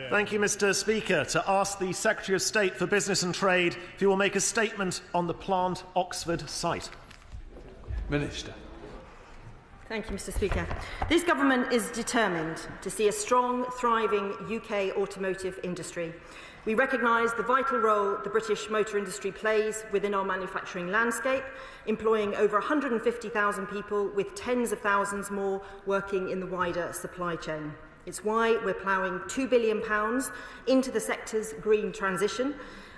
Thank you, Mr. Speaker. To ask the Secretary of State for Business and Trade if he will make a statement on the Plant Oxford site. Minister. Thank you, Mr. Speaker. This government is determined to see a strong, thriving UK automotive industry. We recognise the vital role the British motor industry plays within our manufacturing landscape, employing over 150,000 people, with tens of thousands more working in the wider supply chain. It's why we're ploughing £2 billion into the sector's green transition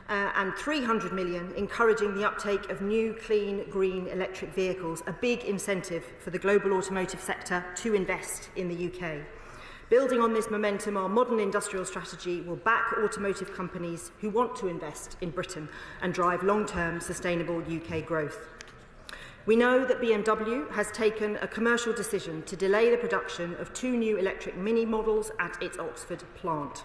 and £300 million encouraging the uptake of new, clean, green electric vehicles, a big incentive for the global automotive sector to invest in the UK. Building on this momentum, our modern industrial strategy will back automotive companies who want to invest in Britain and drive long-term sustainable UK growth. We know that BMW has taken a commercial decision to delay the production of 2 new electric Mini models at its Oxford plant.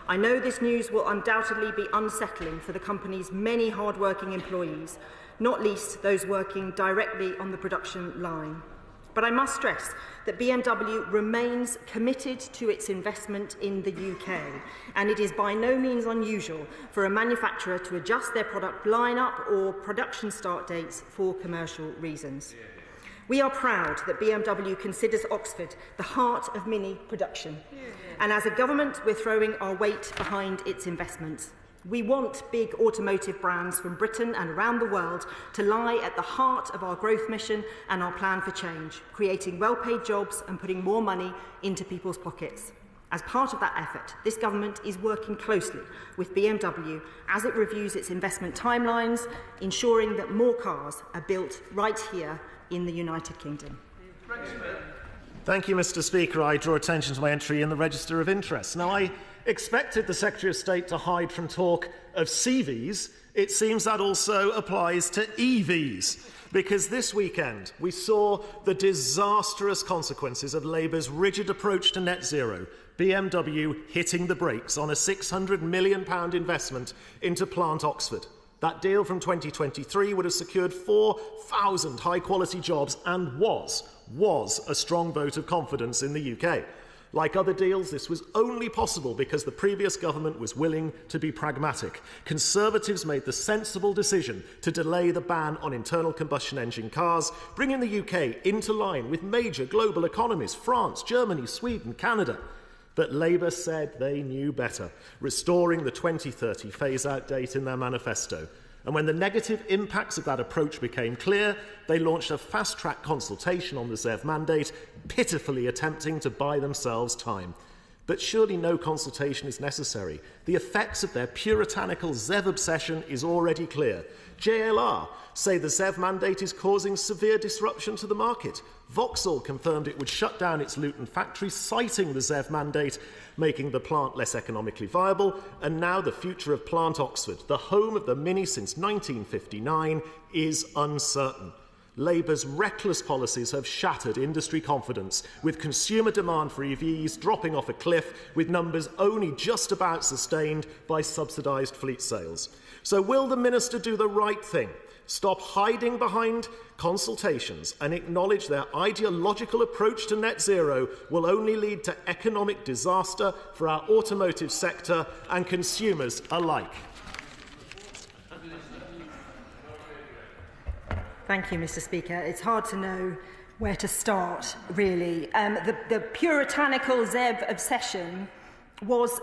I know this news will undoubtedly be unsettling for the company's many hard-working employees, not least those working directly on the production line. But I must stress that BMW remains committed to its investment in the UK, and it is by no means unusual for a manufacturer to adjust their product lineup or production start dates for commercial reasons. We are proud that BMW considers Oxford the heart of Mini production, and as a government we're throwing our weight behind its investments. We want big automotive brands from Britain and around the world to lie at the heart of our growth mission and our plan for change, creating well-paid jobs and putting more money into people's pockets. As part of that effort, this government is working closely with BMW as it reviews its investment timelines, ensuring that more cars are built right here in the United Kingdom. Thank you, Mr. Speaker. I draw attention to my entry in the Register of Interest. Now, I expected the Secretary of State to hide from talk of CVs. It seems that also applies to EVs, because this weekend we saw the disastrous consequences of Labour's rigid approach to net zero, BMW hitting the brakes on a £600 million investment into Plant Oxford. That deal from 2023 would have secured 4,000 high-quality jobs and was a strong vote of confidence in the UK. Like other deals, this was only possible because the previous government was willing to be pragmatic. Conservatives made the sensible decision to delay the ban on internal combustion engine cars, bringing the UK into line with major global economies, France, Germany, Sweden, Canada. But Labour said they knew better, restoring the 2030 phase-out date in their manifesto. And when the negative impacts of that approach became clear, they launched a fast-track consultation on the ZEV mandate, pitifully attempting to buy themselves time. But surely no consultation is necessary. The effects of their puritanical ZEV obsession is already clear. JLR say the ZEV mandate is causing severe disruption to the market. Vauxhall confirmed it would shut down its Luton factory, citing the ZEV mandate, making the plant less economically viable. And now the future of Plant Oxford, the home of the Mini since 1959, is uncertain. Labour's reckless policies have shattered industry confidence, with consumer demand for EVs dropping off a cliff, with numbers only just about sustained by subsidised fleet sales. So will the Minister do the right thing? Stop hiding behind consultations and acknowledge their ideological approach to net zero will only lead to economic disaster for our automotive sector and consumers alike? Thank you, Mr. Speaker. It's hard to know where to start, really. The puritanical ZEV obsession was,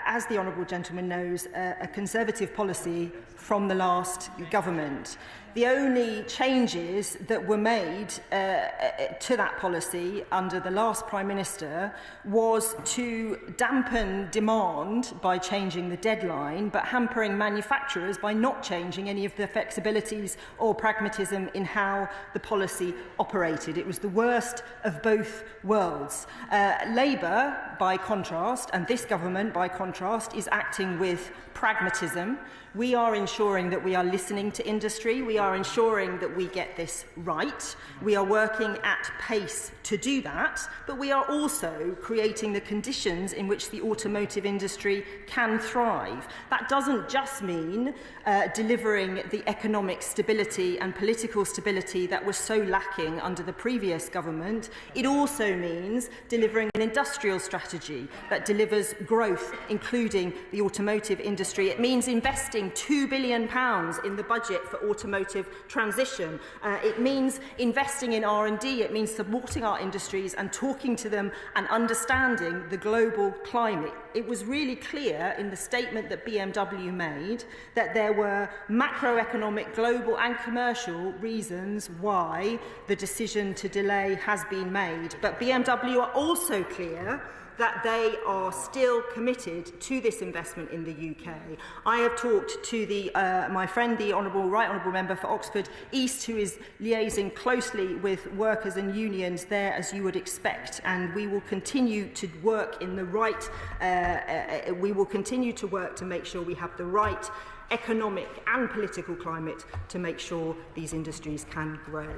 as the Honourable Gentleman knows, a Conservative policy from the last government. The only changes that were made to that policy under the last Prime Minister was to dampen demand by changing the deadline, but hampering manufacturers by not changing any of the flexibilities or pragmatism in how the policy operated. It was the worst of both worlds. Labour, by contrast, and this government, by contrast, is acting with pragmatism. We are ensuring that we are listening to industry. We are ensuring that we get this right. We are working at pace to do that, but we are also creating the conditions in which the automotive industry can thrive. That doesn't just mean delivering the economic stability and political stability that was so lacking under the previous government. It also means delivering an industrial strategy that delivers growth, including the automotive industry. It means investing £2 billion in the budget for automotive transition. It means investing in R&D. It means supporting our industries and talking to them and understanding the global climate. It was really clear in the statement that BMW made that there were macroeconomic, global and commercial reasons why the decision to delay has been made. But BMW are also clear that they are still committed to this investment in the UK. I have talked to my friend, the Right Honourable Member for Oxford East, who is liaising closely with workers and unions there, as you would expect, and we will continue to work in the right. We will continue to work to make sure we have the right economic and political climate to make sure these industries can grow.